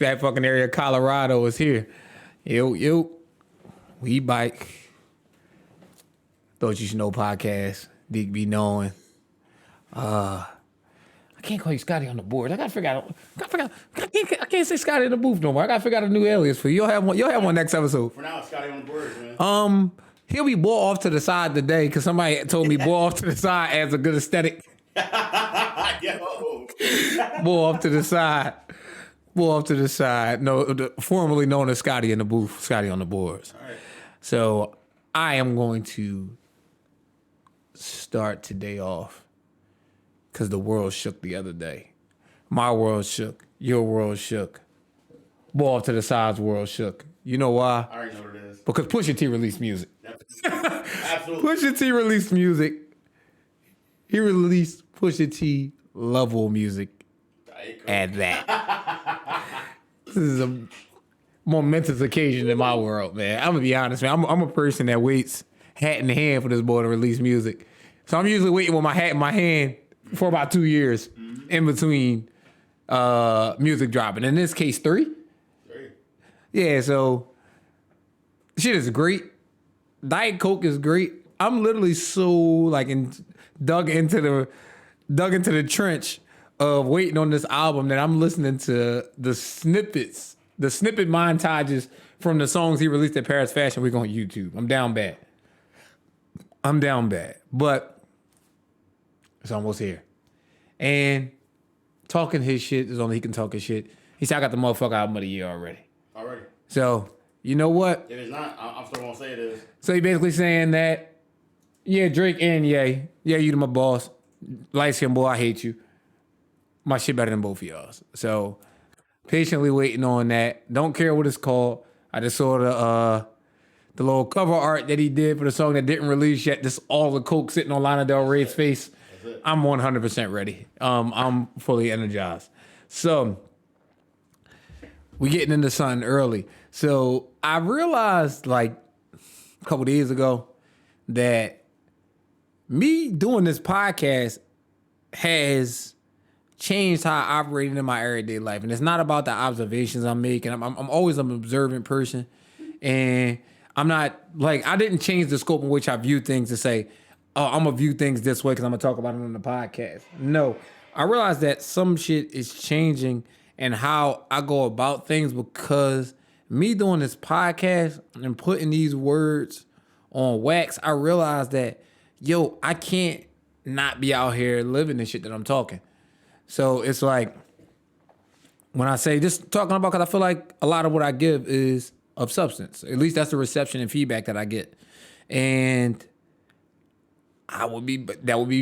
that fucking area of Colorado is here. Yo, we bike. Thought You Should Know podcast. Deeq be knowing. I can't call you Scotty on the board. I gotta figure out. I can't say Scotty in the booth no more. I gotta figure out a new alias for you. You'll have one next episode. For now, it's Scotty on the board, man. He'll be ball off to the side today because somebody told me ball off to the side adds a good aesthetic. Yo. Ball off to the side. Ball off to the side. No, formerly known as Scotty in the booth. Scotty on the boards. All right. So I am going to start today off because the world shook the other day. My world shook. Your world shook. Ball off to the side's world shook. You know why? I already know what it is. Because Pusha T released music. Absolutely. Pusha T released music. He released Pusha T level music at that. This is a momentous occasion in my world, man. I'm gonna be honest, man. I'm a person that waits hat in hand for this boy to release music. So I'm usually waiting with my hat in my hand for about 2 years in between music dropping. In this case, 3. Yeah, so shit is great. Diet Coke is great. I'm literally so like dug into the trench of waiting on this album that I'm listening to the snippet montages from the songs he released at Paris Fashion Week on YouTube. I'm down bad. But it's almost here. And talking his shit is only he can talk his shit. He said I got the motherfucker album of the year already. So, you know what? If it's not, I'm still gonna say it is. So he basically saying that, yeah, Drake and Ye. Yeah, you my boss. Light skin boy, I hate you. My shit better than both of y'all's. So patiently waiting on that. Don't care what it's called. I just saw the little cover art that he did for the song that didn't release yet. Just all the coke sitting on Lana Del Rey's face. I'm 100% ready. I'm fully energized. So we getting into something early. So I realized like a couple days ago that me doing this podcast has changed how I operate in my everyday life. And it's not about the observations I'm making. I'm always an observant person. And I'm not like, I didn't change the scope in which I view things to say, oh, I'm going to view things this way because I'm going to talk about it on the podcast. No, I realized that some shit is changing and how I go about things because me doing this podcast and putting these words on wax, I realized that, yo, I can't not be out here living the shit that I'm talking. So it's like, when I say just talking about, because I feel like a lot of what I give is of substance. At least that's the reception and feedback that I get. And that would be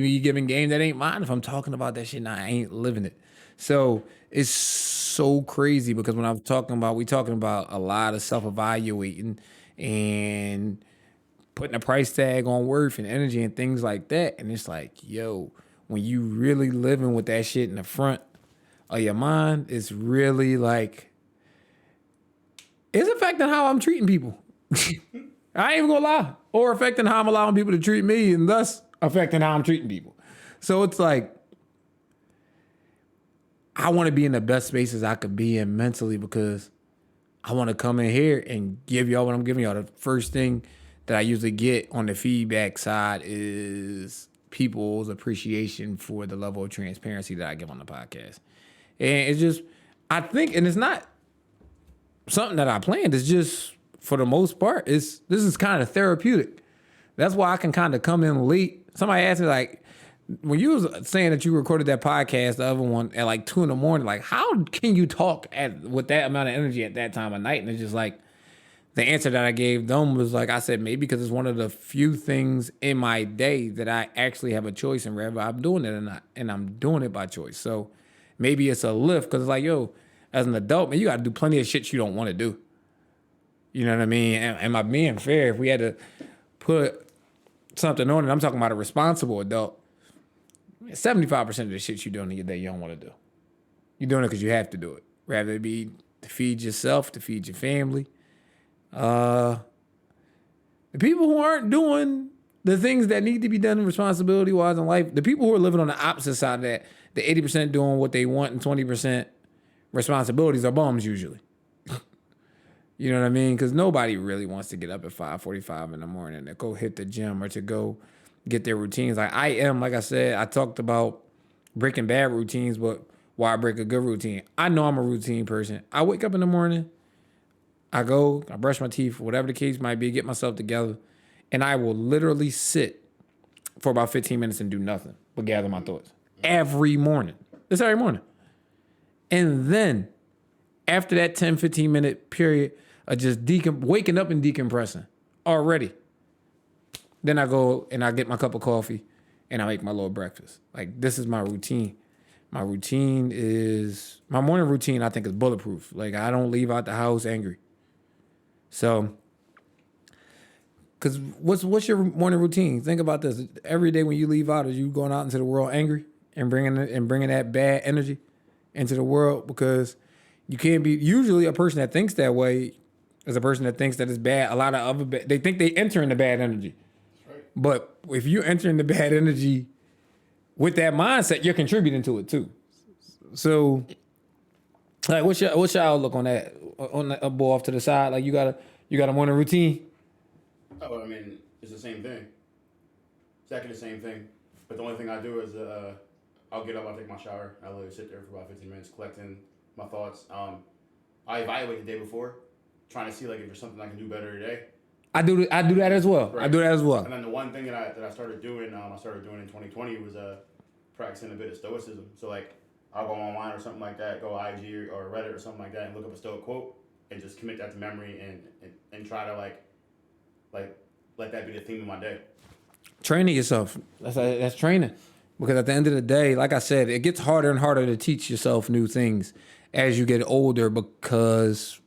me giving game that ain't mine if I'm talking about that shit and I ain't living it. So it's so crazy because when I'm talking about, we talking about a lot of self-evaluating and putting a price tag on worth and energy and things like that. And it's like, yo, when you really living with that shit in the front of your mind, it's really like, it's affecting how I'm treating people. I ain't even gonna lie. Or affecting how I'm allowing people to treat me and thus affecting how I'm treating people. So it's like, I want to be in the best spaces I could be in mentally because I want to come in here and give y'all what I'm giving y'all. The first thing that I usually get on the feedback side is people's appreciation for the level of transparency that I give on the podcast. And it's just, I think, and it's not something that I planned. It's just, for the most part, this is kind of therapeutic. That's why I can kind of come in late. Somebody asked me, like, when you was saying that you recorded that podcast, the other one, at like 2 a.m, like, how can you talk with that amount of energy at that time of night? And it's just like, the answer that I gave them was like, I said, maybe because it's one of the few things in my day that I actually have a choice in whether I'm doing it or not. And I'm doing it by choice. So maybe it's a lift because it's like, yo, as an adult, man, you got to do plenty of shit you don't want to do. You know what I mean? And am I being fair? If we had to put something on it, I'm talking about a responsible adult, 75% of the shit you're doing in your day you don't want to do. You're doing it because you have to do it. Rather it be to feed yourself, to feed your family. The people who aren't doing the things that need to be done responsibility-wise in life, the people who are living on the opposite side of that, the 80% doing what they want and 20% responsibilities are bums usually. You know what I mean? Because nobody really wants to get up at 5:45 in the morning to go hit the gym or to go get their routines. Like like I said, I talked about breaking bad routines, but why break a good routine? I know I'm a routine person. I wake up in the morning, I brush my teeth, whatever the case might be, get myself together, and I will literally sit for about 15 minutes and do nothing but gather my thoughts. Every morning. It's every morning. And then after that 10, 15-minute period of just waking up and decompressing already, then I go and I get my cup of coffee and I make my little breakfast. Like, this is my routine. My morning routine, I think, is bulletproof. Like, I don't leave out the house angry. So, because what's your morning routine? Think about this. Every day when you leave out, are you going out into the world angry and bringing that bad energy into the world? Because you can't be, usually a person that thinks that way is a person that thinks that it's bad. A lot of they think they enter in the bad energy. Right. But if you enter in the bad energy with that mindset, you're contributing to it too. So, like, what's your outlook on that? On the ball off to the side, like you got a morning routine. Oh, I mean, it's the same thing. Exactly the same thing. But the only thing I do is I'll get up, I'll take my shower, I literally sit there for about 15 minutes collecting my thoughts. I evaluate the day before, trying to see like if there's something I can do better today. I do that as well. Right. I do that as well. And then the one thing that I started doing, in 2020 was practicing a bit of stoicism. So like I'll go online or something like that, go IG or Reddit or something like that, and look up a stoic quote and just commit that to memory and try to like let that be the theme of my day. Training yourself. That's training. Because at the end of the day, like I said, it gets harder and harder to teach yourself new things as you get older, because,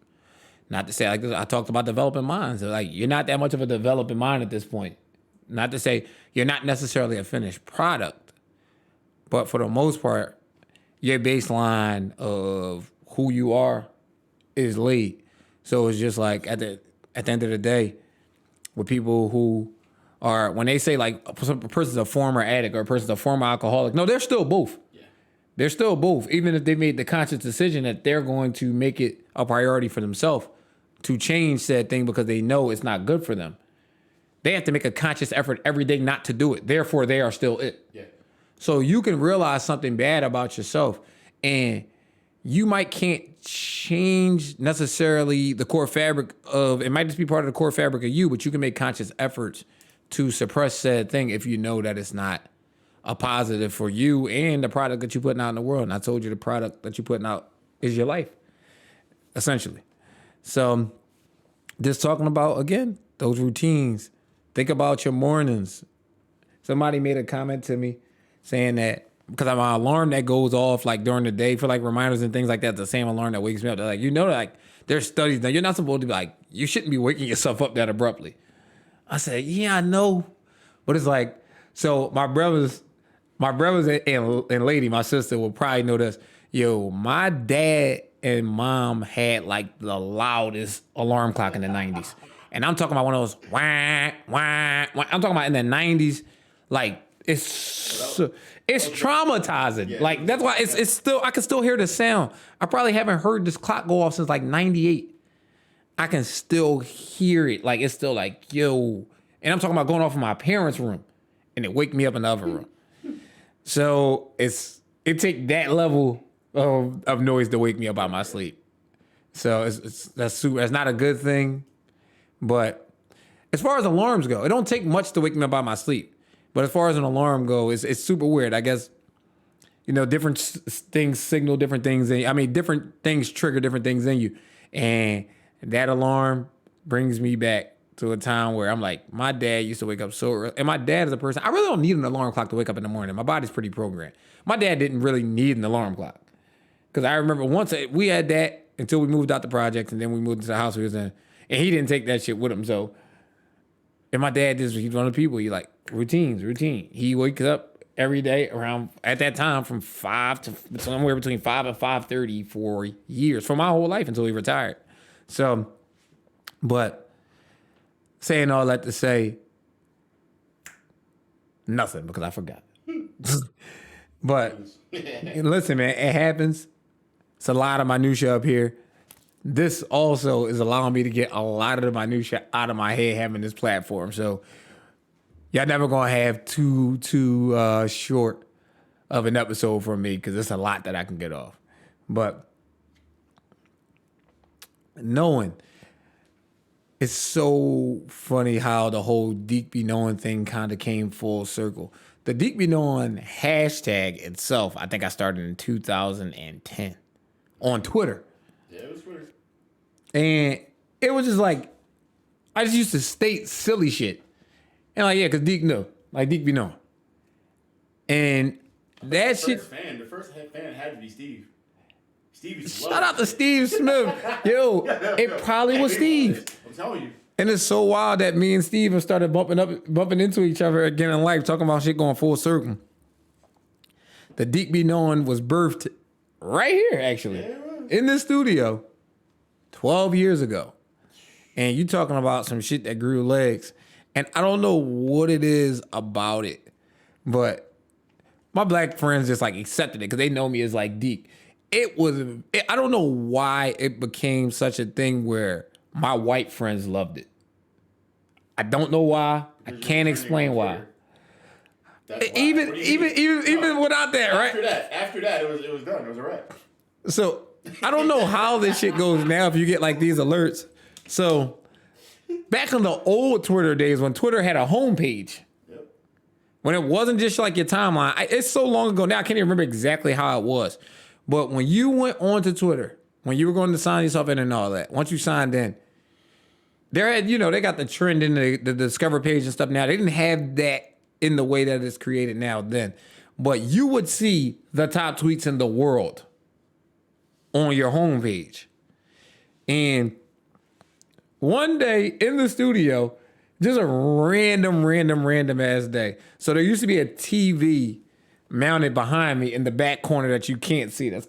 not to say like this, I talked about developing minds. Like, you're not that much of a developing mind at this point. Not to say you're not necessarily a finished product, but for the most part, your baseline of who you are is laid. So it's just like at the end of the day, with people who are, when they say like a person's a former addict or a person's a former alcoholic, no, they're still both. Yeah. They're still both, even if they made the conscious decision that they're going to make it a priority for themselves to change said thing because they know it's not good for them. They have to make a conscious effort every day not to do it. Therefore, they are still it. Yeah. So you can realize something bad about yourself, and you can't change necessarily the core fabric of, it might just be part of the core fabric of you, but you can make conscious efforts to suppress said thing if you know that it's not a positive for you and the product that you're putting out in the world. And I told you the product that you're putting out is your life, essentially. So just talking about, again, those routines. Think about your mornings. Somebody made a comment to me saying that, because I'm an alarm that goes off like during the day for like reminders and things like that, the same alarm that wakes me up. They're like, like there's studies that you're not supposed to be like, you shouldn't be waking yourself up that abruptly. I said, yeah, I know. But it's like, so my brothers and lady, my sister, will probably know this. Yo, my dad and mom had like the loudest alarm clock in the 90s. And I'm talking about one of those, wah, wah, wah. I'm talking about in the 90s, like, it's traumatizing. Yeah. Like, that's why it's still, I can still hear the sound. I probably haven't heard this clock go off since like 98. I can still hear it. Like, it's still like, yo. And I'm talking about going off in my parents' room and it wake me up in the other room. So it take that level of noise to wake me up out of my sleep. So that's not a good thing. But as far as alarms go, it don't take much to wake me up out of my sleep. But as far as an alarm goes, it's super weird. I guess, different things signal different things. Different things trigger different things in you. And that alarm brings me back to a time where I'm like, my dad used to wake up so early. And my dad is a person, I really don't need an alarm clock to wake up in the morning. My body's pretty programmed. My dad didn't really need an alarm clock. Because I remember once we had that until we moved out the project, and then we moved into the house we was in. And he didn't take that shit with him. So, and my dad he's one of the people, he like, routine. He wakes up every day around, at that time, from 5 to somewhere between 5 and 5:30 for years, for my whole life until he retired. So, but saying all that to say nothing, because I forgot. But listen, man, it happens. It's a lot of minutia up here. This also is allowing me to get a lot of the minutia out of my head having this platform. So y'all never gonna have too short of an episode from me because it's a lot that I can get off. But knowing, it's so funny how the whole Deeq be knowing thing kind of came full circle. The Deeq be knowing hashtag itself, I think I started in 2010 on Twitter. Yeah, it was Twitter. And it was just like, I just used to state silly shit. And like, yeah, because Deeq knew. Like, Deeq be knowing. And that shit. The first fan had to be Steve. Steve Shout out to Steve Smith. Yo, it probably was Steve. I'm telling you. And it's so wild that me and Steve have started bumping into each other again in life, talking about shit going full circle. The Deeq be knowing was birthed right here, actually, in this studio 12 years ago. And you talking about some shit that grew legs. And I don't know what it is about it, but my black friends just like accepted it because they know me as like Deeq. I don't know why it became such a thing where my white friends loved it. I don't know why. I can't explain why. Even without that, right? After that, it was done. It was a wrap. So I don't know how this shit goes now if you get like these alerts. So back in the old Twitter days when Twitter had a homepage, when it wasn't just like your timeline, it's so long ago now I can't even remember exactly how it was. But when you went onto Twitter, when you were going to sign yourself in and all that, once you signed in, they got the trend in the Discover page and stuff now. They didn't have that in the way that it's created now then. But you would see the top tweets in the world on your homepage. And one day in the studio, just a random ass day. So there used to be a TV mounted behind me in the back corner that you can't see. That's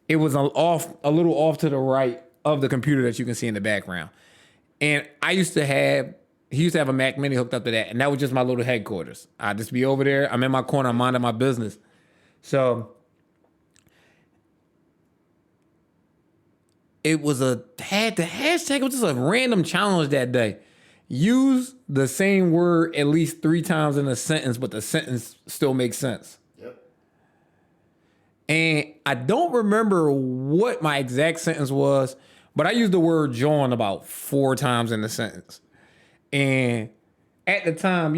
it was a little off to the right of the computer that you can see in the background. And he used to have a Mac Mini hooked up to that, and that was just my little headquarters. I'd just be over there. I'm in my corner, I'm minding my business. So it was the hashtag was just a random challenge that day. Use the same word at least 3 times in a sentence, but the sentence still makes sense. Yep. And I don't remember what my exact sentence was, but I used the word John about 4 times in the sentence. And at the time,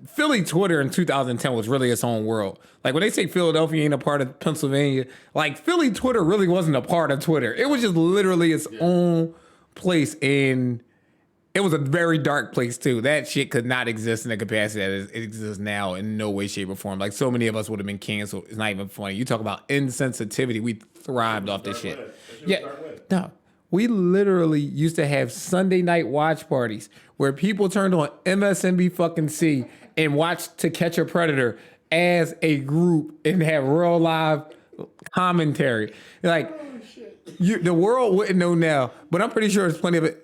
Philly Twitter in 2010 was really its own world. Like when they say Philadelphia ain't a part of Pennsylvania, like Philly Twitter really wasn't a part of Twitter. It was just literally its own place, and it was a very dark place too. That shit could not exist in the capacity that it exists now in no way, shape, or form. Like so many of us would have been canceled. It's not even funny. You talk about insensitivity. We thrived off this shit. Yeah, no. We literally used to have Sunday night watch parties where people turned on MSNBC fucking C and watched To Catch a Predator as a group and have real live commentary. Like, the world wouldn't know now, but I'm pretty sure there's plenty of it.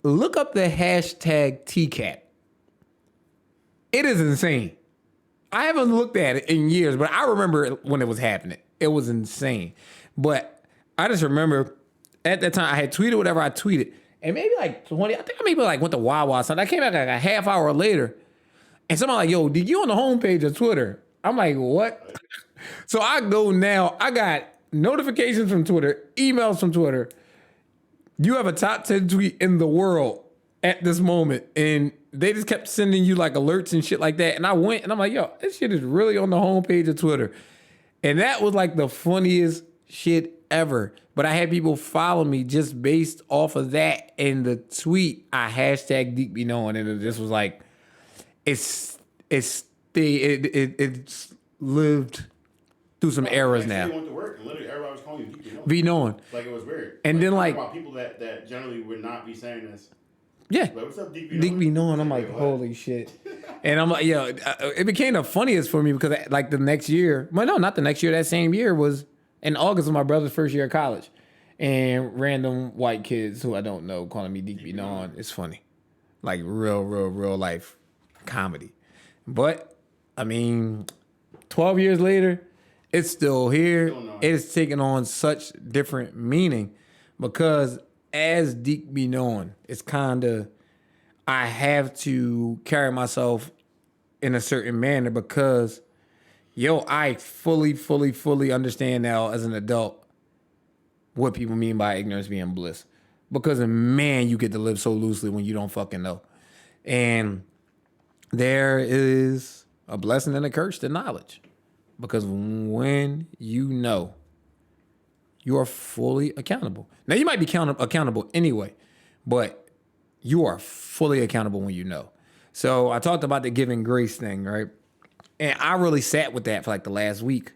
Look up the hashtag TCAT. It is insane. I haven't looked at it in years, but I remember when it was happening. It was insane. But I just remember at that time I had tweeted whatever I tweeted. And maybe like 20, I think I maybe like went to Wawa. So I came back like a half hour later. And somebody like, yo, did you on the homepage of Twitter? I'm like, what? So I go now. I got notifications from Twitter, emails from Twitter. You have a top 10 tweet in the world at this moment. And they just kept sending you like alerts and shit like that. And I went and I'm like, yo, this shit is really on the homepage of Twitter. And that was like the funniest shit ever. But I had people follow me just based off of that. And the tweet, I hashtag Deeq be knowing. And it just was like, it's lived through some eras now. Went to work and literally everybody was calling you Deeq be knowing. Like it was weird. And then like about people that generally would not be saying this. Yeah. Like, what's up, Deeq be knowing? Deeq be knowing. I'm like, holy shit. And I'm like, yo, it became the funniest for me because like the next year, well, no, not the next year, that same year was in August of my brother's first year of college. And random white kids who I don't know calling me Deeq be knowing. It's funny. Like real life comedy. But, I mean, 12 years later, it's still here. Still annoying. It's taking on such different meaning because as Deeq be knowing, it's kind of I have to carry myself in a certain manner because I fully understand now as an adult what people mean by ignorance being bliss. Because man, you get to live so loosely when you don't fucking know. And there is a blessing and a curse to knowledge. Because when you know, you are fully accountable. Now, you might be accountable anyway, but you are fully accountable when you know. So I talked about the giving grace thing, right? And I really sat with that for like the last week.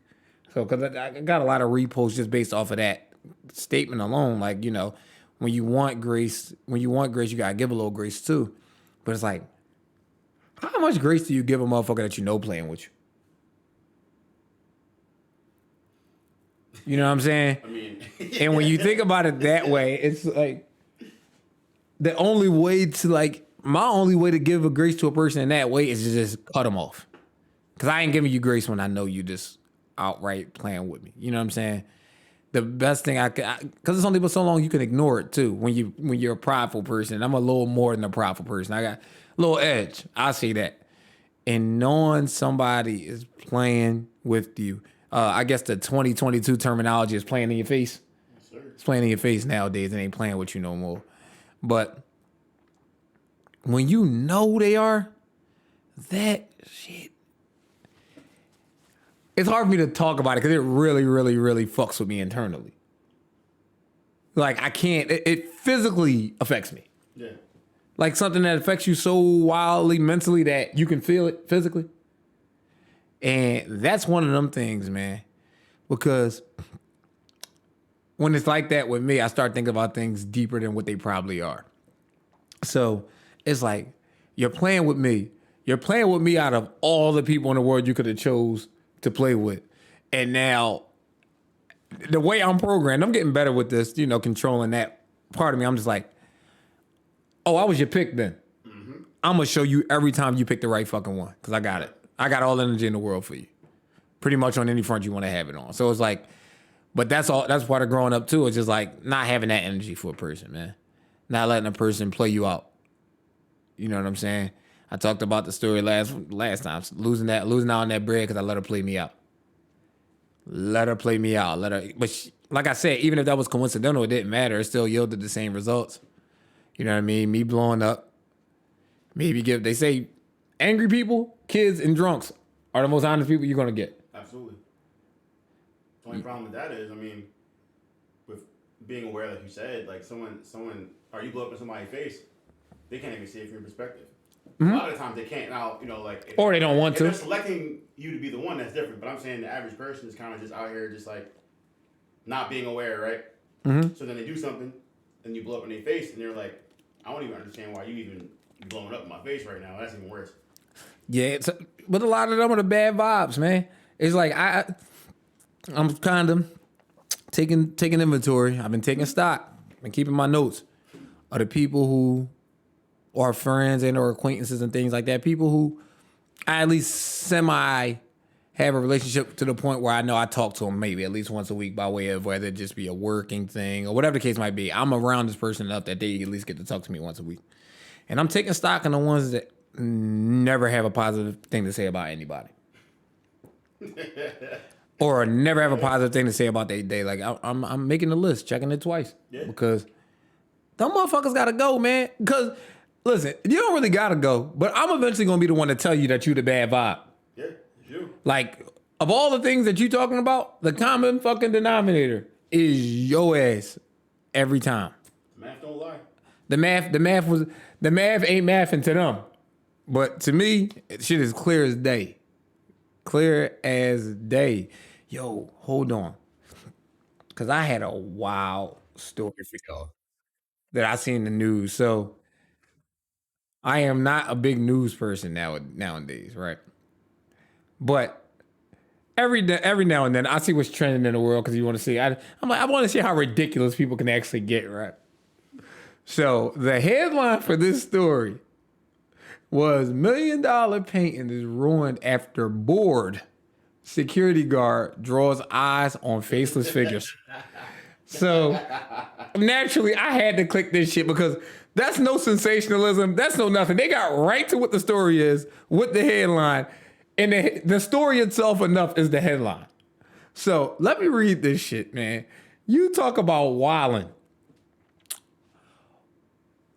So, because I got a lot of reposts just based off of that statement alone. Like, when you want grace, you got to give a little grace too. But it's like, how much grace do you give a motherfucker that you know playing with you? You know what I'm saying? I mean, And when you think about it that way, it's like the only way to my only way to give a grace to a person in that way is to just cut them off. Because I ain't giving you grace when I know you just outright playing with me. You know what I'm saying? The best thing I could, because it's only been so long you can ignore it too. When you're a prideful person, I'm a little more than a prideful person. I got a little edge. I see that. And knowing somebody is playing with you, I guess the 2022 terminology is playing in your face. yes, sir. It's playing in your face nowadays. It ain't playing with you no more. But when you know they are, that shit. It's hard for me to talk about it because it really, really, really fucks with me internally. Like I can't. It physically affects me. Yeah. Like something that affects you so wildly mentally that you can feel it physically. And that's one of them things, man. Because when it's like that with me, I start thinking about things deeper than what they probably are. So it's like, you're playing with me. You're playing with me out of all the people in the world you could have chose to play with. And now, the way I'm programmed, I'm getting better with this, controlling that part of me. I'm just like, oh, I was your pick then. Mm-hmm. I'm going to show you every time you pick the right fucking one because I got it. I got all the energy in the world for you. Pretty much on any front you want to have it on. So it's like, but that's part of growing up too. It's just like not having that energy for a person, man. Not letting a person play you out. You know what I'm saying? I talked about the story last time, losing out on that bread because I let her play me out. Let her play me out. But like I said, even if that was coincidental, it didn't matter. It still yielded the same results. You know what I mean? Me blowing up. They say angry people, kids, and drunks are the most honest people you're gonna get. Absolutely. The only problem with that is, with being aware, like you said, like someone, or you blow up in somebody's face, they can't even see it from your perspective. Mm-hmm. A lot of times they can't. Now, or they don't want to. They're selecting you to be the one, that's different. But I'm saying the average person is kind of just out here, just like not being aware, right? Mm-hmm. So then they do something, and you blow up in their face, and they're like, I don't even understand why you even blowing up in my face right now. That's even worse. Yeah, but a lot of them are the bad vibes, man. It's like I'm kind of taking inventory. I've been taking stock. I've been keeping my notes of the people who are friends and or acquaintances and things like that. People who I at least semi have a relationship to the point where I know I talk to them maybe at least once a week by way of whether it just be a working thing or whatever the case might be. I'm around this person enough that they at least get to talk to me once a week. And I'm taking stock in the ones that never have a positive thing to say about anybody. Or never have a positive thing to say about their day. Like I'm making a list, checking it twice. Yeah. Because them motherfuckers gotta go, man. Because listen, you don't really gotta go, but I'm eventually gonna be the one to tell you that you the bad vibe. Yeah, it's you. Like, of all the things that you talking about, the common fucking denominator is your ass every time. Math don't lie. The math ain't mathing to them. But to me, shit is clear as day. Clear as day. Yo, hold on. Because I had a wild story for y'all that I seen in the news. So I am not a big news person nowadays, right? But every now and then I see what's trending in the world because you want to see. I'm like, I want to see how ridiculous people can actually get, right? So the headline for this story was $1 million painting is ruined after board security guard draws eyes on faceless figures. So naturally, I had to click this shit because that's no sensationalism. That's no nothing. They got right to what the story is with the headline. And the story itself enough is the headline. So let me read this shit, man. You talk about wilding.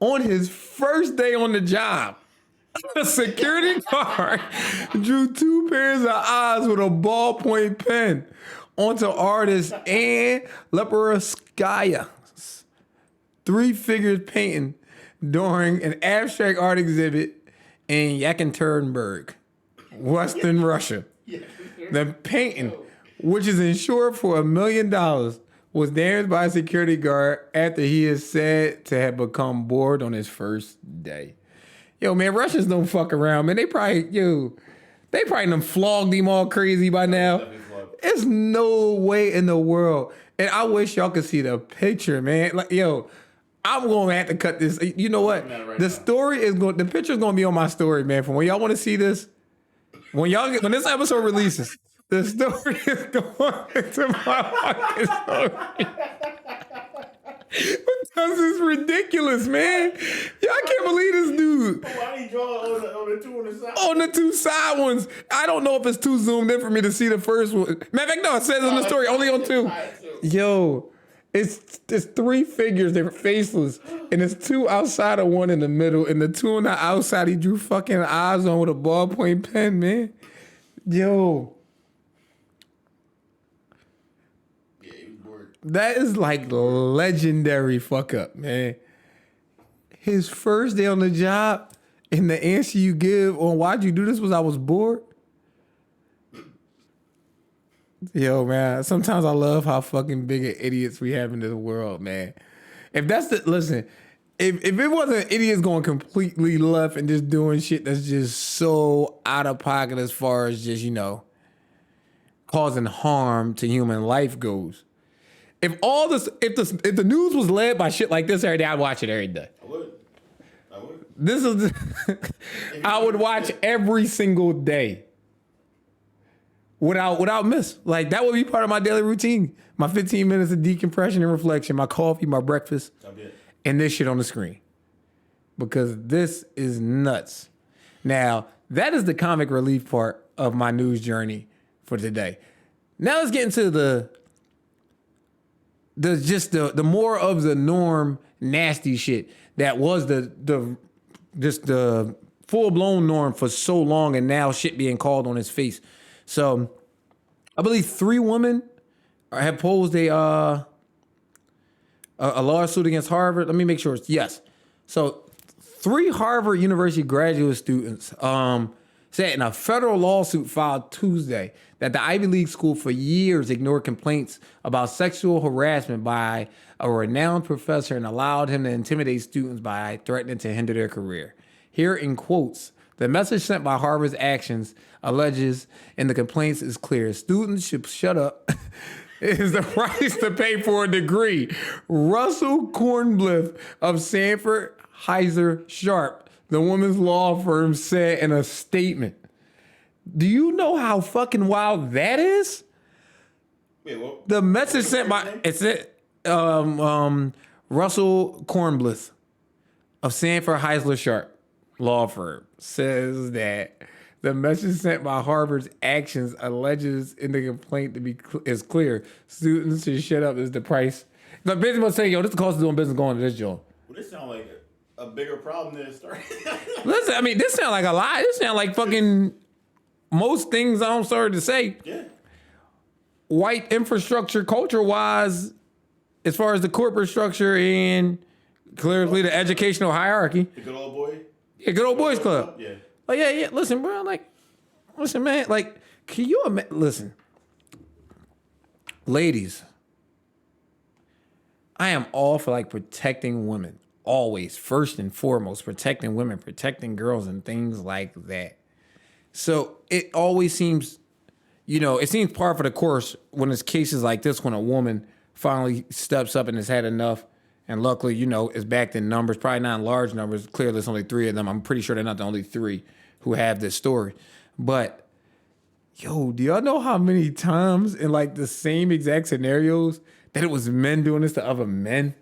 On his first day on the job, a security guard drew 2 pairs of eyes with a ballpoint pen onto artist Anne Leporskaya. 3 figures painting during an abstract art exhibit in Yekaterinburg, Western Russia. The painting, which is insured for $1 million, was damaged by a security guard after he is said to have become bored on his first day. Yo, man, Russians don't fuck around, man. They probably done flogged him all crazy by now. It's no way in the world. And I wish y'all could see the picture, man. Like, yo, I'm gonna have to cut this. You know what? The picture's gonna be on my story, man. From when y'all want to see this, when this episode releases, the story is going to my fucking story. Because it's ridiculous, man. Y'all can't believe this dude. Why did he draw on the 2 on the side? On the 2 side ones. I don't know if it's too zoomed in for me to see the first one. Matter of fact, no, it says in the story only on 2. Yo, it's 3 figures. They're faceless. And it's 2 outside of 1 in the middle. And the 2 on the outside, he drew fucking eyes on with a ballpoint pen, man. Yo. That is like legendary fuck up, man. His first day on the job, and the answer you give on why'd you do this was I was bored. Yo, man, sometimes I love how fucking big of idiots we have in this world, man. If it wasn't idiots going completely left and just doing shit that's just so out of pocket as far as just, causing harm to human life goes. If the news was led by shit like this every day, I'd watch it every day. I would. I would watch every single day. Without miss. Like, that would be part of my daily routine. My 15 minutes of decompression and reflection, my coffee, my breakfast, and this shit on the screen. Because this is nuts. Now, that is the comic relief part of my news journey for today. Now let's get into the more of the norm nasty shit that was the full-blown norm for so long, and now shit being called on his face. So I believe 3 women have posed a lawsuit against Harvard. Let me make sure. Yes. So 3 Harvard University graduate students said in a federal lawsuit filed Tuesday that the Ivy League school for years ignored complaints about sexual harassment by a renowned professor and allowed him to intimidate students by threatening to hinder their career. Here in quotes, the message sent by Harvard's actions alleges in the complaints is clear. Students should shut up. It is the price to pay for a degree. Russell Kornblith of Sanford Heiser Sharp, the women's law firm, said in a statement. Do you know how fucking wild that is? Wait, what? The message sent by Russell Kornblith of Sanford Heisler Sharp law firm says that the message sent by Harvard's actions alleges in the complaint is clear. Students should shut up is the price. The business must say, yo, this is the cost of doing business going to this joint. Well, this sounds like a bigger problem than it started. Listen, I mean, this sounds like a lie. This sounds like fucking most things I'm sorry to say. Yeah. White infrastructure, culture-wise, as far as the corporate structure and clearly the educational hierarchy. The good old boy? Yeah, good old boys club. Yeah. Like, yeah. Listen, bro. Like, listen, man. Like, can you imagine? Listen, ladies, I am all for like protecting women. Always, first and foremost, protecting women, protecting girls, and things like that. So it always seems, it seems par for the course when it's cases like this, when a woman finally steps up and has had enough. And luckily, is backed in numbers, probably not in large numbers. Clearly, there's only 3 of them. I'm pretty sure they're not the only 3 who have this story. But Yo, do y'all know how many times in like the same exact scenarios that it was men doing this to other men?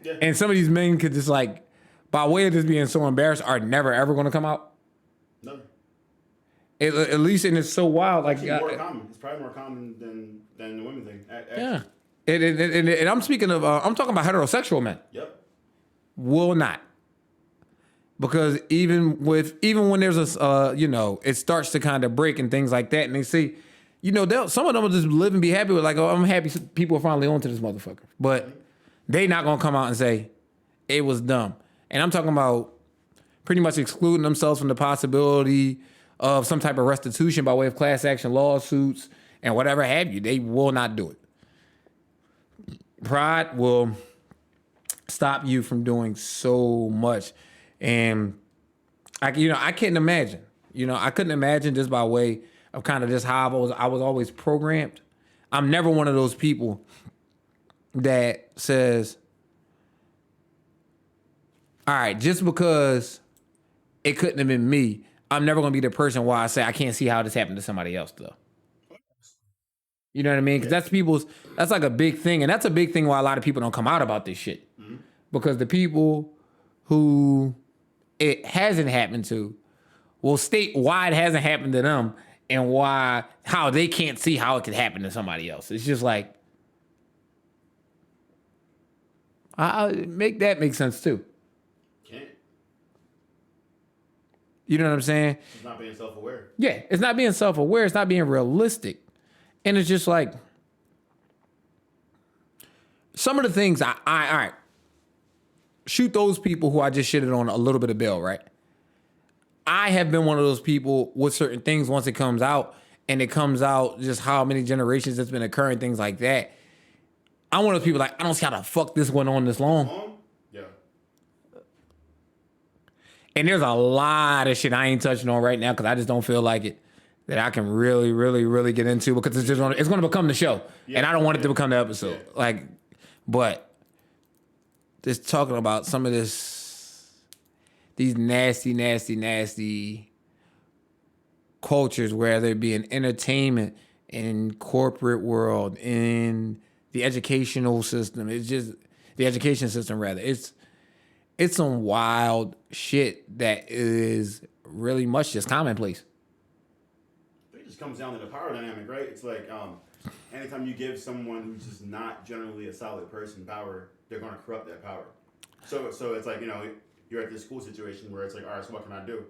Yeah. And some of these men could just like, by way of just being so embarrassed, are never ever going to come out. No. At least, and it's so wild. Like, It's more common. It's probably more common than the women thing. Actually. yeah. And I'm speaking of, I'm talking about heterosexual men. Yep. Will not. Because even when there's a, it starts to kind of break and things like that, and they see, some of them will just live and be happy with like, oh, I'm happy people are finally onto this motherfucker. But they not gonna come out and say it was dumb. And I'm talking about pretty much excluding themselves from the possibility of some type of restitution by way of class action lawsuits and whatever have you. They will not do it. Pride will stop you from doing so much. And I couldn't imagine. I couldn't imagine just by way of kind of just how I was always programmed. I'm never one of those people that says, all right, just because it couldn't have been me, I'm never gonna be the person why I say I can't see how this happened to somebody else though. You know what I mean? Because that's like a big thing. And that's a big thing why a lot of people don't come out about this shit. Mm-hmm. Because the people who it hasn't happened to will state why it hasn't happened to them and how they can't see how it could happen to somebody else. It's just like, make that make sense too. Can't. You know what I'm saying? It's not being self-aware. Yeah, it's not being self-aware. It's not being realistic. And it's just like, some of the things all right, shoot those people who I just shitted on a little bit of bail, right? I have been one of those people with certain things once it comes out, and it comes out just how many generations it's been occurring, things like that. I'm one of those people like, I don't see how the fuck this went on this long. Yeah. And there's a lot of shit I ain't touching on right now because I just don't feel like it. That I can really, really, really get into because it's going to become the show, and I don't want it to become the episode. Yeah. But just talking about some of these nasty, nasty, nasty cultures, whether it be in entertainment, in corporate world, in the educational system. It's just the education system, rather. It's some wild shit that is really much just commonplace. It just comes down to the power dynamic, right? It's like anytime you give someone who's just not generally a solid person power, they're going to corrupt that power. So it's like, you're at this school situation where it's like, all right, so what can I do?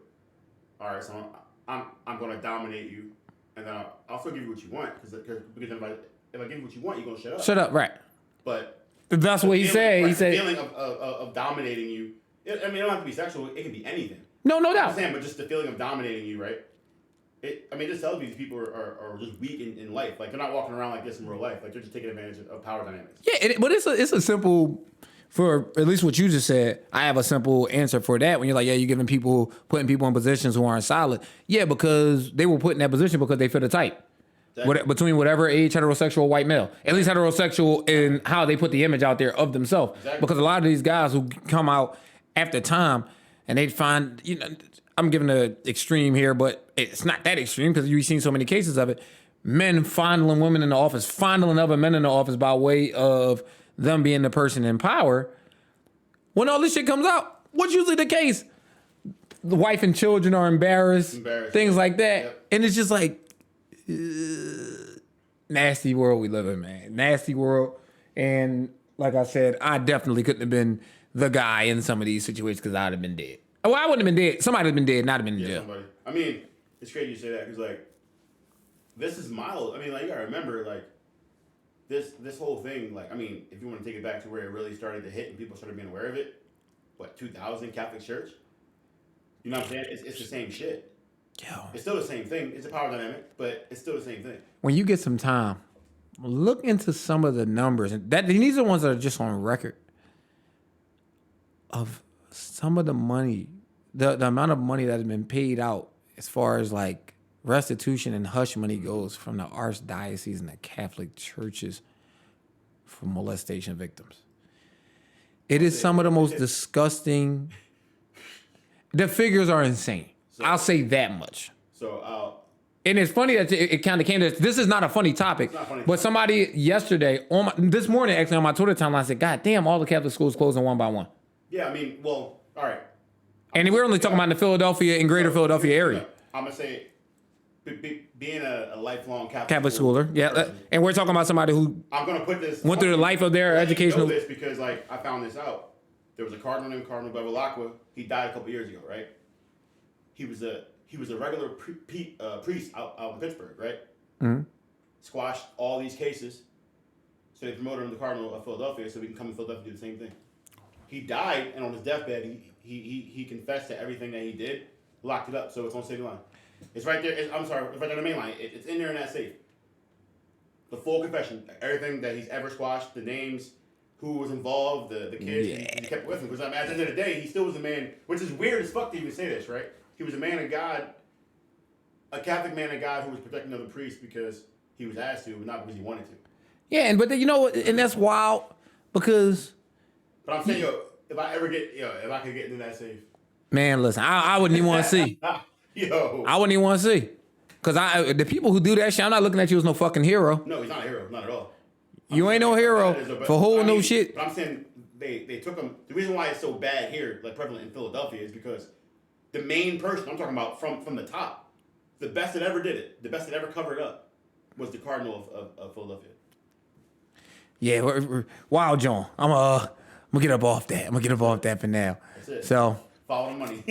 All right, so I'm going to dominate you, and then I'll still give you what you want because if I give you what you want, you're going to shut up. Shut up, right? But that's what he said. He said the feeling of dominating you. It don't have to be sexual. It can be anything. No doubt. But just the feeling of dominating you, right? It just tells me these people are just weak in life. Like, they're not walking around like this in real life. Like, they're just taking advantage of power dynamics. Yeah, but it's a simple, for at least what you just said, I have a simple answer for that. When you're like, yeah, you're putting people in positions who aren't solid. Yeah, because they were put in that position because they fit a type. Exactly. Between whatever age, heterosexual, white male. At least heterosexual in how they put the image out there of themselves. Exactly. Because a lot of these guys who come out after time and they find, I'm giving an extreme here, but it's not that extreme because you've seen so many cases of it. Men fondling women in the office, fondling other men in the office by way of them being the person in power. When all this shit comes out, what's usually the case? The wife and children are embarrassed. Things like that. Yep. And it's just like, nasty world we live in, man. Nasty world. And like I said, I definitely couldn't have been the guy in some of these situations because I'd have been dead. Well, I wouldn't have been dead. Somebody would have been dead, not have been in jail. Somebody. I mean, it's crazy you say that because, like, this is mild. I mean, like, you gotta remember, like, this whole thing, like, I mean, if you want to take it back to where it really started to hit and people started being aware of it, 2000 Catholic Church? You know what I'm saying? It's the same shit. Yo. It's still the same thing. It's a power dynamic, but it's still the same thing. When you get some time, look into some of the numbers. And these are the ones that are just on record of some of the money, the amount of money that has been paid out as far as like restitution and hush money goes from the archdiocese and the Catholic churches for molestation victims. It is some of the most disgusting. The figures are insane. I'll say that much. So And it's funny that it kind of came to this. Is not a funny topic, funny but somebody yesterday this morning actually on my Twitter timeline said, "God damn, all the Catholic schools closing one by one." Yeah, I mean, well, all right. And we're only talking about in the Philadelphia and greater Philadelphia area. I'm gonna say, being a lifelong Catholic schooler, yeah, person, and we're talking about somebody who I'm gonna put this went through the life of their educational. You know this because like I found this out. There was a cardinal named Cardinal Bevilacqua. He died a couple years ago, right? He was a regular priest out in Pittsburgh, right? Mm-hmm. Squashed all these cases, so they promoted him to Cardinal of Philadelphia, so we can come to Philadelphia and do the same thing. He died, and on his deathbed, he confessed to everything that he did, locked it up, so it's on city line. It's right there. It's right there on the main line. It's in there in that safe. The full confession, everything that he's ever squashed, the names, who was involved, the kids, he kept with him. Because at the end of the day, he still was a man, which is weird as fuck to even say this, right? He was a man of God, a Catholic man of God who was protecting other priests because he was asked to, but not because he wanted to. Yeah, but you know, and that's wild because. But I'm saying, if I could get into that safe. Man, listen, I wouldn't even want to see. I wouldn't even want to see. Because the people who do that shit, I'm not looking at you as no fucking hero. No, he's not a hero, not at all. You ain't no hero for holding no shit. But I'm saying they took him. The reason why it's so bad here, like prevalent in Philadelphia, is because the main person I'm talking about from the top, the best that ever did it, the best that ever covered up, was the Cardinal of Philadelphia. Yeah, wow, John. I'm gonna get up off that. I'm gonna get up off that for now. That's it. So follow the money.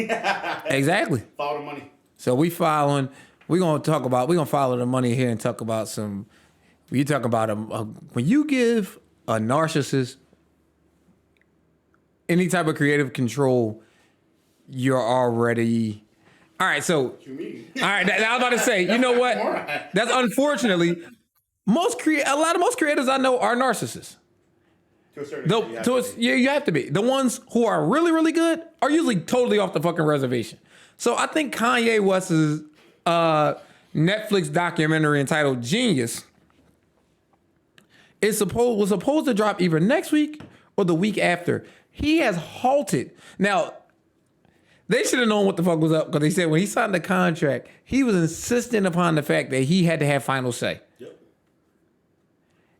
Exactly. Follow the money. So we're gonna follow the money here and talk about some. You talk about when you give a narcissist any type of creative control, you're already. All right, so What you mean? all right, I was about to say, you know what? That's unfortunately most creators I know are narcissists. To a certain extent, you have to be. The ones who are really, really good are usually totally off the fucking reservation. So I think Kanye West's Netflix documentary entitled Genius was supposed to drop either next week or the week after. He has halted. Now, they should have known what the fuck was up because they said when he signed the contract, he was insistent upon the fact that he had to have final say. Yep.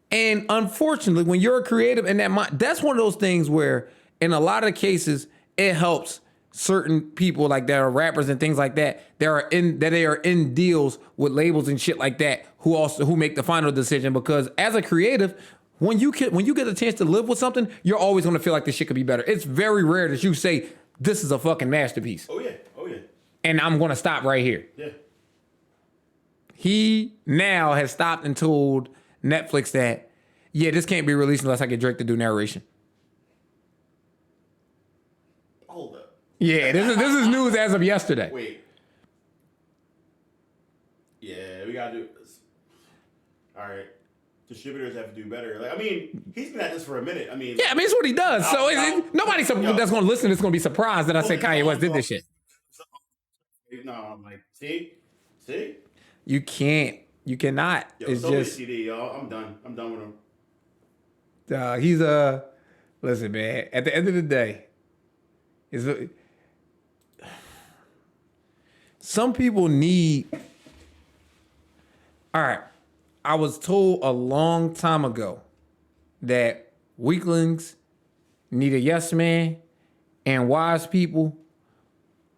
And unfortunately, when you're a creative in that mind, that's one of those things where in a lot of cases, it helps certain people like that are rappers and things like that they are in deals with labels and shit like that who make the final decision, because as a creative, when you get a chance to live with something, you're always going to feel like this shit could be better. It's very rare that you say this is a fucking masterpiece. Oh yeah. And I'm going to stop right here. Yeah. He now has stopped and told Netflix that, yeah, this can't be released unless I get Drake to do narration. Hold up. Yeah, this is news as of yesterday. Wait. Yeah, we gotta do this. All right. Distributors have to do better. Like, I mean, he's been at this for a minute. I mean, Yeah, I mean, it's what he does. So nobody that's going to listen is going to be surprised that I say Kanye West did this shit. No, I'm like, see? You cannot. Yo, it's so just CD, y'all. I'm done with him. he's listen, man. At the end of the day, some people need. All right, I was told a long time ago that weaklings need a yes man, and wise people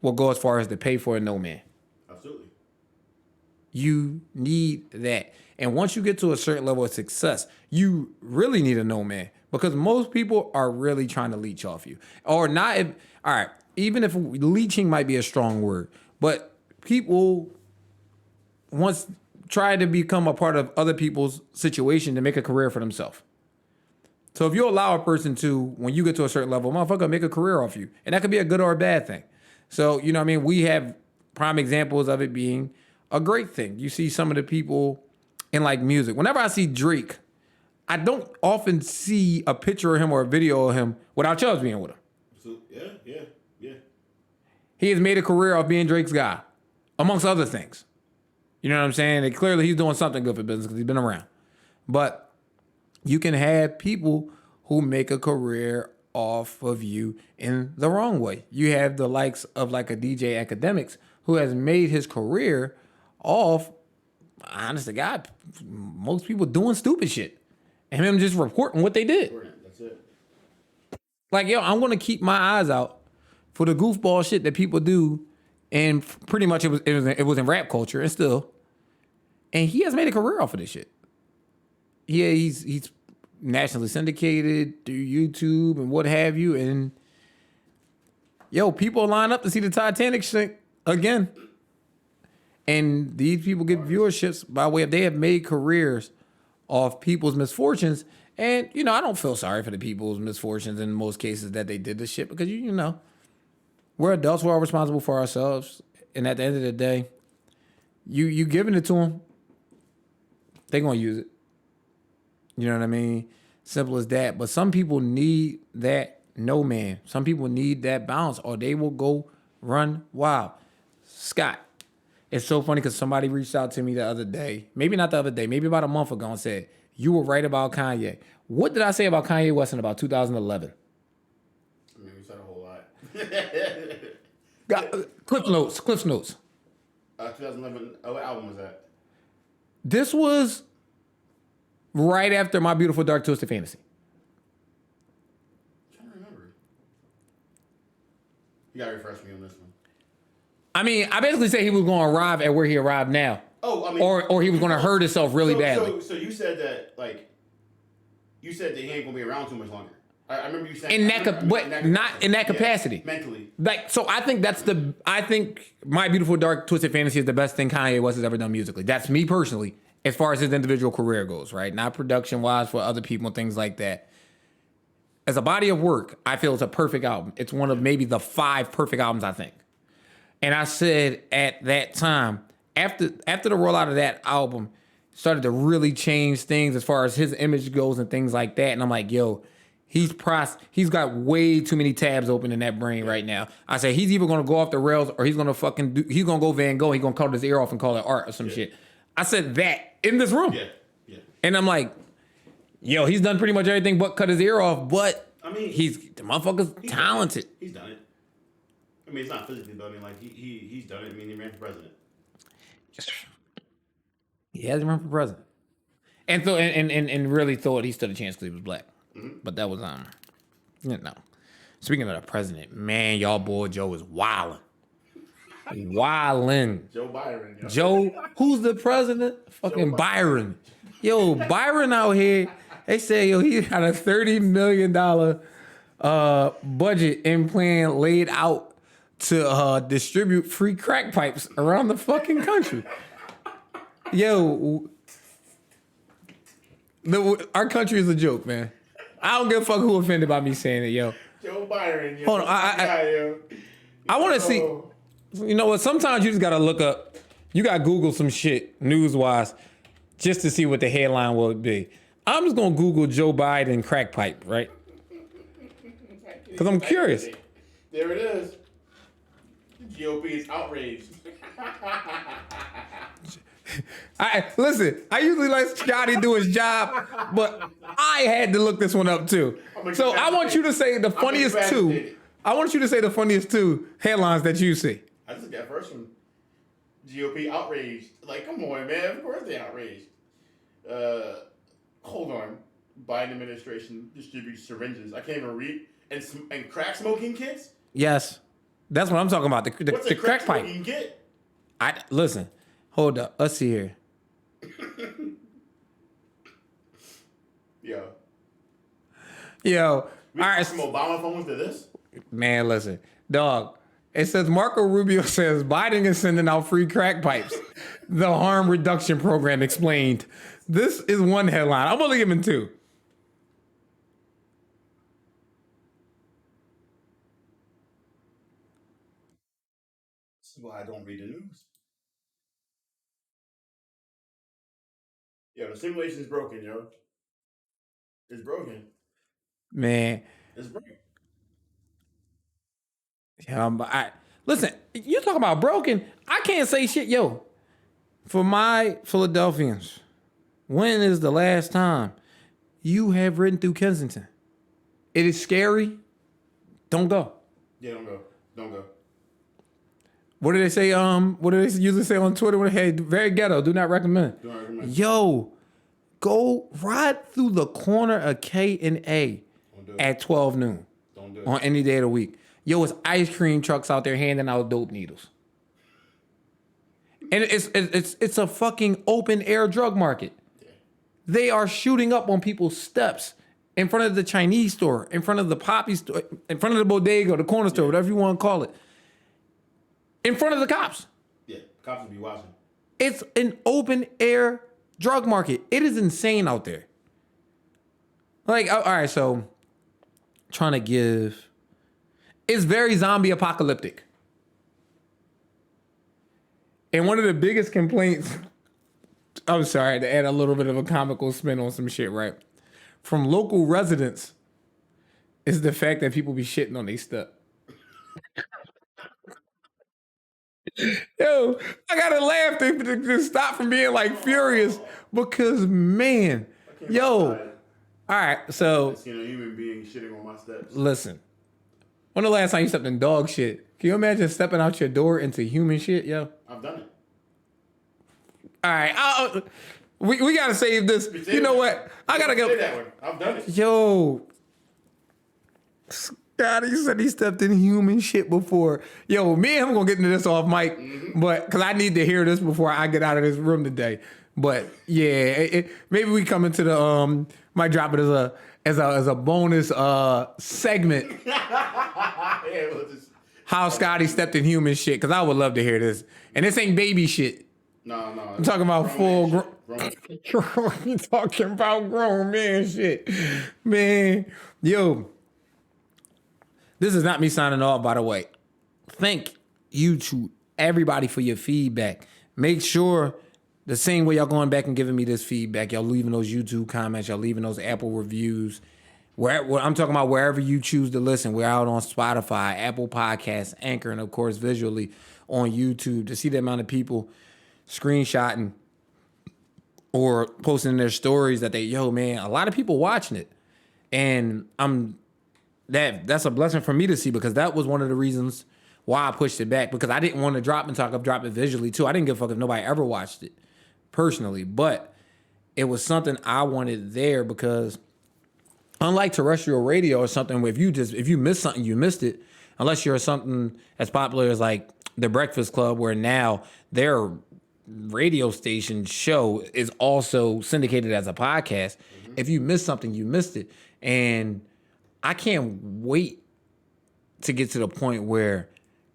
will go as far as to pay for a no man. Absolutely. You need that. And once you get to a certain level of success, you really need a no man, because most people are really trying to leech off you. Or not. All right, even if leeching might be a strong word, but people once try to become a part of other people's situation to make a career for themselves. So if you allow a person to, when you get to a certain level, motherfucker, make a career off you. And that could be a good or a bad thing. So, you know what I mean? We have prime examples of it being a great thing. You see some of the people in like music. Whenever I see Drake, I don't often see a picture of him or a video of him without Chubbs being with him. So, yeah. He has made a career of being Drake's guy, amongst other things. You know what I'm saying? And clearly he's doing something good for business because he's been around. But you can have people who make a career off of you in the wrong way. You have the likes of like a DJ Academics who has made his career off honest to God, most people doing stupid shit. And him just reporting what they did. That's it. Like, yo, I'm gonna keep my eyes out for the goofball shit that people do, and pretty much it was in rap culture and still. And he has made a career off of this shit. Yeah, he's nationally syndicated through YouTube and what have you, and yo, people line up to see the Titanic sink again. And these people get viewerships by way of they have made careers off people's misfortunes. And, you know, I don't feel sorry for the people's misfortunes in most cases that they did this shit because, you know, we're adults. We're all responsible for ourselves. And at the end of the day, you giving it to them, they're going to use it. You know what I mean? Simple as that. But some people need that no man. Some people need that balance or they will go run wild. Scott, it's so funny because somebody reached out to me the other day. Maybe not the other day. Maybe about a month ago and said, you were right about Kanye. What did I say about Kanye West in about 2011? I mean, we said a whole lot. Cliff Notes. 2011, what album was that? This was right after My Beautiful Dark Twisted Fantasy. I'm trying to remember. You gotta refresh me on this one. I mean, I basically said he was going to arrive at where he arrived now. Oh, I mean, or he was going to hurt himself really badly. So you said that, like, you said that he ain't gonna be around too much longer. I remember you saying In that, but not in that capacity. Mentally. Like, so I think I think My Beautiful Dark Twisted Fantasy is the best thing Kanye West has ever done musically. That's me personally, as far as his individual career goes, right? Not production wise for other people and things like that. As a body of work, I feel it's a perfect album. It's one of maybe the 5 perfect albums, I think. And I said at that time, after the rollout of that album, started to really change things as far as his image goes and things like that. And I'm like, yo, he's got way too many tabs open in that brain right now. I said he's either gonna go off the rails or he's gonna go Van Gogh. He's gonna cut his ear off and call it art or some shit. I said that in this room. Yeah. And I'm like, yo, he's done pretty much everything but cut his ear off. But I mean, the motherfucker's talented. He's done it. I mean, it's not physically, but I mean, like he's done it. I mean, he ran for president. He hasn't run for president, and so and really thought he stood a chance because he was black. Mm-hmm. But that was you know. Speaking of the president, man, y'all boy Joe is wildin'. Joe Byron. Yo. Joe, who's the president? Fucking Byron. Yo, Byron out here. They say yo he got a $30 million budget and plan laid out to distribute free crack pipes around the fucking country. Yo, our country is a joke, man. I don't give a fuck who offended by me saying it, yo. Joe Byron. Yo. Hold on, I want to see. You know what? Sometimes you just gotta look up. You gotta Google some shit news-wise just to see what the headline would be. I'm just gonna Google Joe Biden crack pipe, right? Because I'm curious. There it is. The GOP is outraged. Listen, I usually let Scotty do his job, but I had to look this one up too. So I want you to say the funniest two. I want you to say the funniest 2 headlines that you see. I just got first one. GOP outraged. Like, come on, man. Of course they outraged. Hold on. Biden administration distributes syringes. I can't even read. And crack smoking kids? Yes. That's what I'm talking about. The crack pipe. Smoking kid? Listen. Hold up. Let's see here. Yo. All right. From Obama phones to this? Man, listen. Dog. It says Marco Rubio says Biden is sending out free crack pipes. The harm reduction program explained. This is one headline. I'm only giving 2. This is why I don't read the news. Yo, the simulation is broken, yo. It's broken. Man. It's broken. Listen, you talking about broken. I can't say shit. Yo, for my Philadelphians, when is the last time you have ridden through Kensington? It is scary. Don't go. Yeah, don't go. What do they say? What do they usually say on Twitter? Hey, very ghetto. Do not recommend. Do not recommend. Yo, go ride through the corner of K and A at 12 noon Don't do it. on any day of the week. Yo, it's ice cream trucks out there handing out dope needles. And it's a fucking open air drug market. Yeah. They are shooting up on people's steps in front of the Chinese store, in front of the poppy store, in front of the bodega, the corner store, whatever you want to call it. In front of the cops. Yeah. Cops will be watching. It's an open air drug market. It is insane out there. Like, all right, so trying to give. It's very zombie apocalyptic. And one of the biggest complaints, I'm sorry to add a little bit of a comical spin on some shit, right? From local residents is the fact that people be shitting on their stuff. Yo, I gotta laugh to stop from being like furious because, man, yo. All right, so. I've seen a human being shitting on my steps. Listen. When the last time you stepped in dog shit? Can you imagine stepping out your door into human shit, yo? I've done it. All right, we gotta save this. You know what? I gotta go. Say that one. I've done it. Yo, Scotty said he stepped in human shit before. Yo, me and him gonna get into this off mic, but because I need to hear this before I get out of this room today. But yeah, maybe we come into the might drop it as a bonus segment. Yeah, we'll just, How Scotty stepped in human shit, because I would love to hear this. And this ain't baby shit. no. I'm talking about full grown. You talking about grown man shit. Man, yo. This is not me signing off, by the way. Thank you to everybody for your feedback. Make sure the same way y'all going back and giving me this feedback, y'all leaving those YouTube comments, y'all leaving those Apple reviews. Where I'm talking about wherever you choose to listen. We're out on Spotify, Apple Podcasts, Anchor, and of course visually on YouTube. To see the amount of people screenshotting or posting in their stories that yo, man, a lot of people watching it. And that's a blessing for me to see, because that was one of the reasons why I pushed it back, because I didn't want to drop it visually too. I didn't give a fuck if nobody ever watched it personally, but it was something I wanted there, because unlike terrestrial radio or something where if you miss something, you missed it, unless you're something as popular as like The Breakfast Club, where now their radio station show is also syndicated as a podcast. Mm-hmm. If you missed something, you missed it. And I can't wait to get to the point where,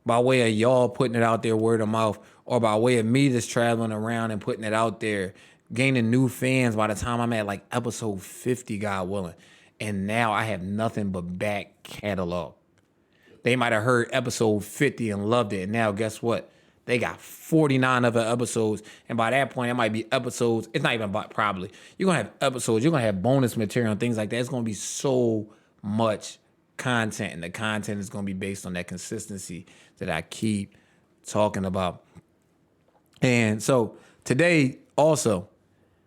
by way of y'all putting it out there word of mouth, or by way of me just traveling around and putting it out there, gaining new fans by the time I'm at like episode 50, God willing. And now I have nothing but back catalog. They might have heard episode 50 and loved it. And now guess what? They got 49 other episodes. And by that point, it might be episodes. It's not even about probably. You're going to have episodes. You're going to have bonus material and things like that. It's going to be so much content. And the content is going to be based on that consistency that I keep talking about. And so today also,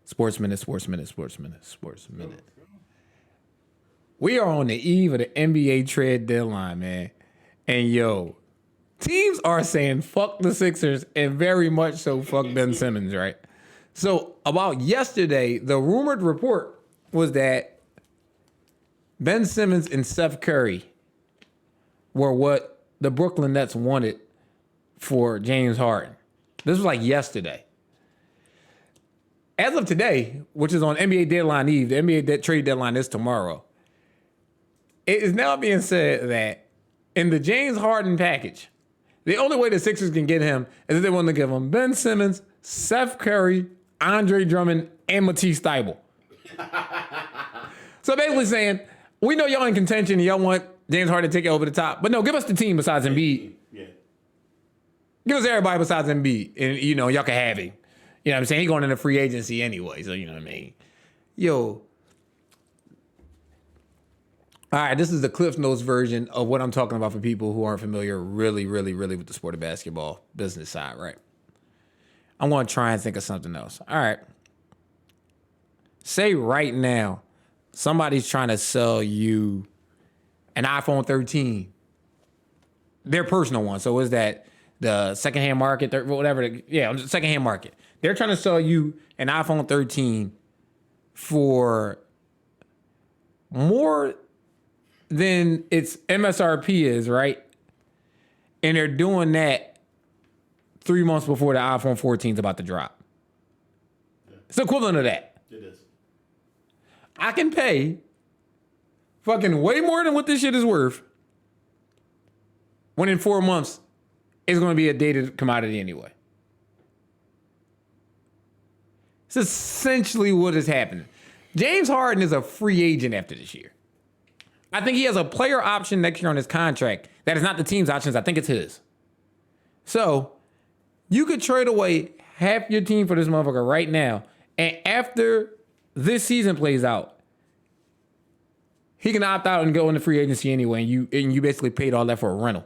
Sports Minute. We are on the eve of the NBA trade deadline, man. And yo, teams are saying fuck the Sixers and very much so fuck Ben Simmons, right? So about yesterday, the rumored report was that Ben Simmons and Steph Curry were what the Brooklyn Nets wanted for James Harden. This was like yesterday. As of today, which is on NBA deadline eve, the NBA trade deadline is tomorrow. It is now being said that in the James Harden package, the only way the Sixers can get him is if they want to give him Ben Simmons, Steph Curry, Andre Drummond, and Matisse Thybulle. So basically saying, we know y'all in contention and y'all want James Harden to take it over the top, but no, give us the team besides Embiid. Yeah. Give us everybody besides Embiid, and y'all can have him. You know what I'm saying? He going into free agency anyway, so you know what I mean. Yo. All right, this is the Cliff Notes version of what I'm talking about for people who aren't familiar really with the sport of basketball business side, right? I'm going to try and think of something else. All right. Say right now, somebody's trying to sell you an iPhone 13, their personal one. So is that the secondhand market, whatever. The secondhand market. They're trying to sell you an iPhone 13 for more than its MSRP is, right? And they're doing that 3 months before the iPhone 14 is about to drop. Yeah. It's the equivalent of that. It is. I can pay fucking way more than what this shit is worth when in 4 months it's going to be a dated commodity anyway. It's essentially what is happening. James Harden is a free agent after this year. I think he has a player option next year on his contract. That is not the team's options. I think it's his. So you could trade away half your team for this motherfucker right now. And after this season plays out, he can opt out and go into free agency anyway. And you basically paid all that for a rental.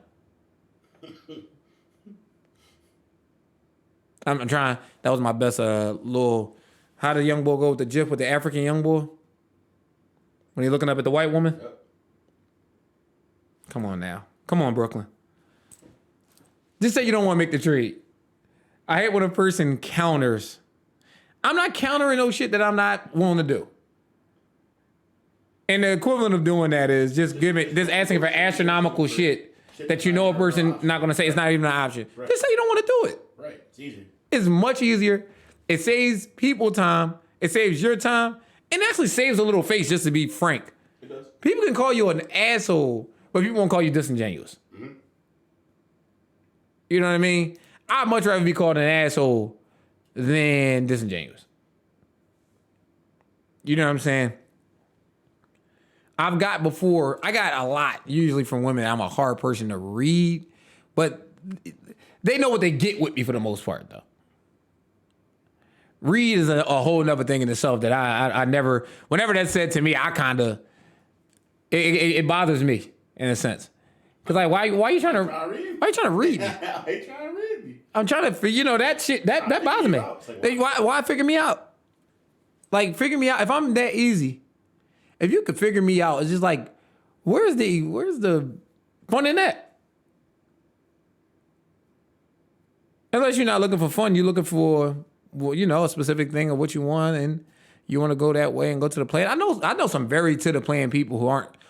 I'm trying. That was my best little. How did the young boy go with the gif with the African young boy? When he looking up at the white woman? Yep. Come on now. Come on, Brooklyn. Just say you don't want to make the trade. I hate when a person counters. I'm not countering no shit that I'm not willing to do. And the equivalent of doing that is just asking for astronomical shit that you know a person not going to say. It's not even an option. Right. Just say you don't want to do it. Right. It's easy. It's much easier. It saves people time. It saves your time. And actually saves a little face, just to be frank. It does. People can call you an asshole, but people won't call you disingenuous. Mm-hmm. You know what I mean? I'd much rather be called an asshole than disingenuous. You know what I'm saying? I got a lot, usually from women. I'm a hard person to read, but they know what they get with me for the most part, though. Read is a whole nother thing in itself that I never, whenever that's said to me, I kind of, it bothers me in a sense. Cause like, why are you trying to read me? Why you trying to read me? I'm trying to, that shit, that bothers me. Like, why figure me out? Like, figure me out. If I'm that easy, if you could figure me out, it's just like, where's the fun in that? Unless you're not looking for fun, you're looking for, well, a specific thing of what you want, and you want to go that way and go to the plan. I know some very to the plan people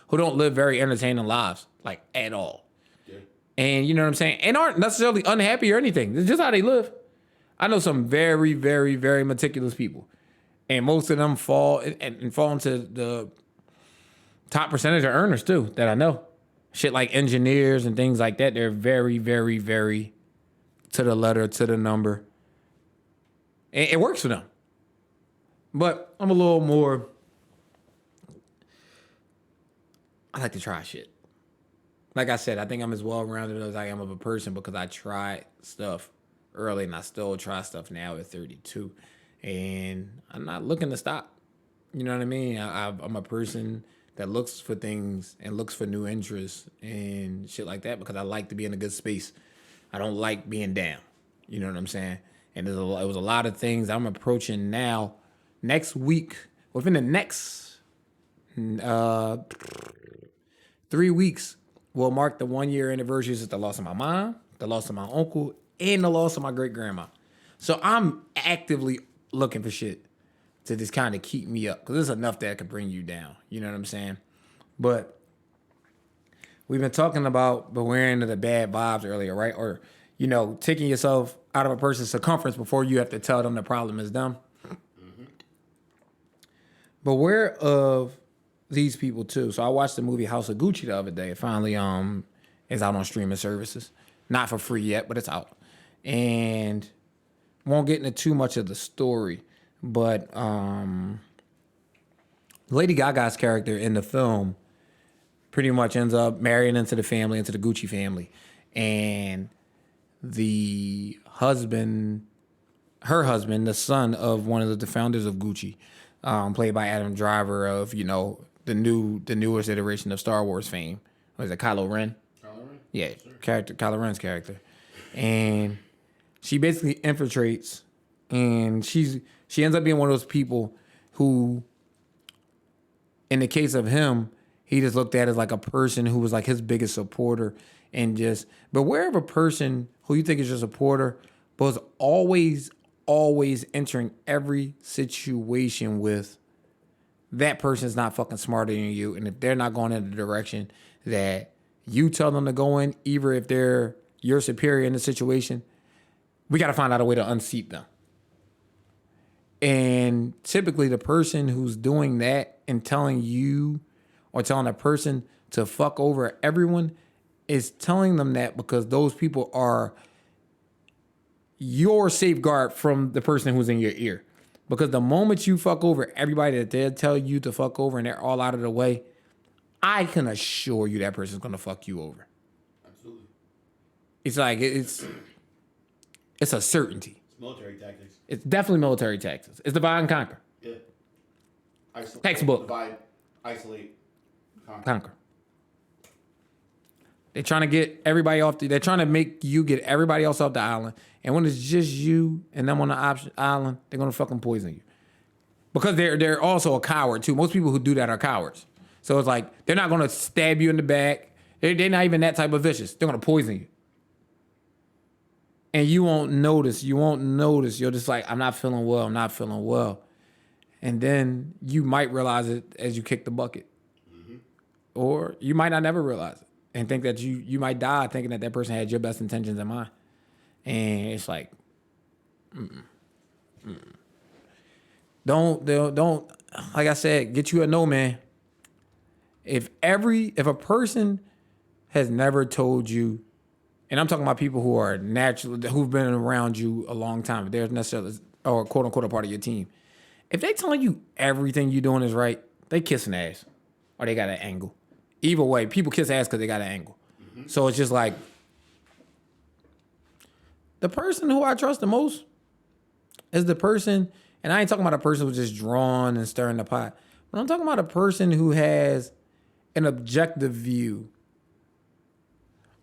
who don't live very entertaining lives, like at all. Yeah. And you know what I'm saying? And aren't necessarily unhappy or anything. It's just how they live. I know some very, very, very meticulous people. And most of them fall into the top percentage of earners too, that I know. Shit like engineers and things like that. They're very, very, very to the letter, to the number. And it works for them. But I'm a little more, I like to try shit. Like I said, I think I'm as well-rounded as I am of a person because I tried stuff early and I still try stuff now at 32. And I'm not looking to stop. You know what I mean? I'm a person that looks for things and looks for new interests and shit like that because I like to be in a good space. I don't like being down. You know what I'm saying? And it was a lot of things I'm approaching now. Next week, within the next 3 weeks, will mark the 1 year anniversaries of the loss of my mom, the loss of my uncle, and the loss of my great grandma. So I'm actively looking for shit to just kind of keep me up because there's enough that could bring you down. You know what I'm saying? But we've been talking about beware of the bad vibes earlier, right? Or, taking yourself out of a person's circumference before you have to tell them the problem is them. Mm-hmm. Beware of these people too. So I watched the movie House of Gucci the other day. It finally is out on streaming services. Not for free yet, but it's out. And won't get into too much of the story, but Lady Gaga's character in the film pretty much ends up marrying into the Gucci family. And her husband, the son of one of the founders of Gucci, played by Adam Driver of, the newest iteration of Star Wars fame. What is it, Kylo Ren? Kylo Ren? Yeah, sure. Kylo Ren's character. And she basically infiltrates, and she ends up being one of those people who, in the case of him, He just looked at it as like a person who was like his biggest supporter and just, but wherever a person who you think is your supporter was always entering every situation with that person's not fucking smarter than you. And if they're not going in the direction that you tell them to go in, either if they're your superior in the situation, we got to find out a way to unseat them. And typically the person who's doing that and telling you or telling a person to fuck over everyone is telling them that because those people are your safeguard from the person who's in your ear. Because the moment you fuck over everybody that they tell you to fuck over and they're all out of the way, I can assure you that person's going to fuck you over. Absolutely. It's like, it's a certainty. It's military tactics. It's definitely military tactics. It's divide and conquer. Yeah. Textbook. Divide, isolate, Conquer. They're trying to get everybody off. They're trying to make you get everybody else off the island. And when it's just you and them on the island, they're going to fucking poison you. Because they're also a coward, too. Most people who do that are cowards. So it's like, they're not going to stab you in the back. They're not even that type of vicious. They're going to poison you. And you won't notice. You're just like, I'm not feeling well. And then you might realize it as you kick the bucket. Mm-hmm. Or you might not never realize it and think that you might die thinking that person had your best intentions in mind. And it's like, Don't, like I said, get you a no, man. If a person has never told you, and I'm talking about people who are who've been around you a long time, if they're necessarily, or quote unquote, a part of your team. If they telling you everything you're doing is right, they kissing ass. Or they got an angle. Either way, people kiss ass because they got an angle. Mm-hmm. So it's just like, the person who I trust the most is the person, and I ain't talking about a person who's just drawn and stirring the pot, but I'm talking about a person who has an objective view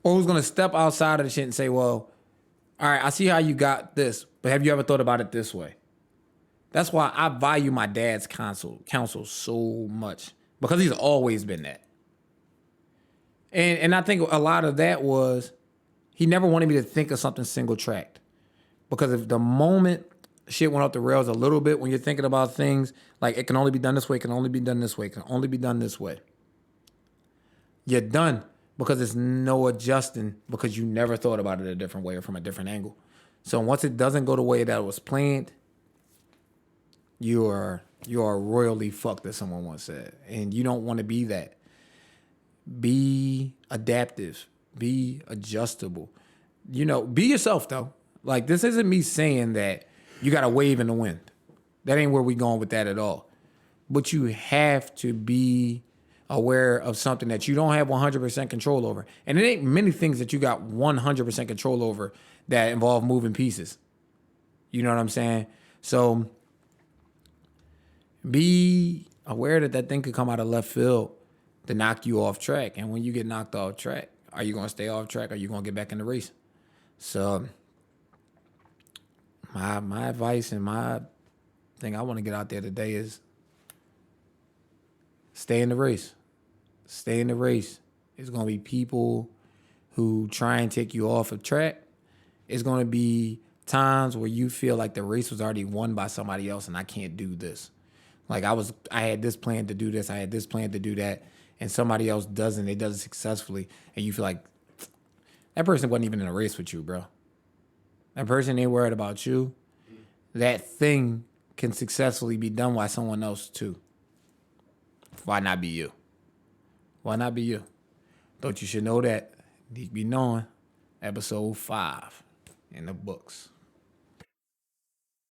or who's going to step outside of the shit and say, well, all right, I see how you got this, but have you ever thought about it this way? That's why I value my dad's counsel so much, because he's always been that. And I think a lot of that was he never wanted me to think of something single-tracked. Because if the moment shit went off the rails a little bit, when you're thinking about things, like it can only be done this way, it can only be done this way, it can only be done this way. You're done because there's no adjusting because you never thought about it a different way or from a different angle. So once it doesn't go the way that it was planned, you are royally fucked, as someone once said. And you don't want to be that. Be adaptive. Be adjustable. Be yourself, though. Like, this isn't me saying that you got to wave in the wind. That ain't where we going with that at all. But you have to be aware of something that you don't have 100% control over. And it ain't many things that you got 100% control over that involve moving pieces. You know what I'm saying? So be aware that thing could come out of left field to knock you off track. And when you get knocked off track, are you going to stay off track? Or are you going to get back in the race? So my advice and my thing I want to get out there today is stay in the race. Stay in the race. It's going to be people who try and take you off of track. It's going to be times where you feel like the race was already won by somebody else and I can't do this. Like I had this plan to do this. I had this plan to do that. And somebody else doesn't. They does it successfully. And you feel like that person wasn't even in a race with you, bro. That person ain't worried about you. That thing can successfully be done by someone else too. Why not be you? Why not be you? Thought you should know that. Deeq be knowing. Episode 5 in the books.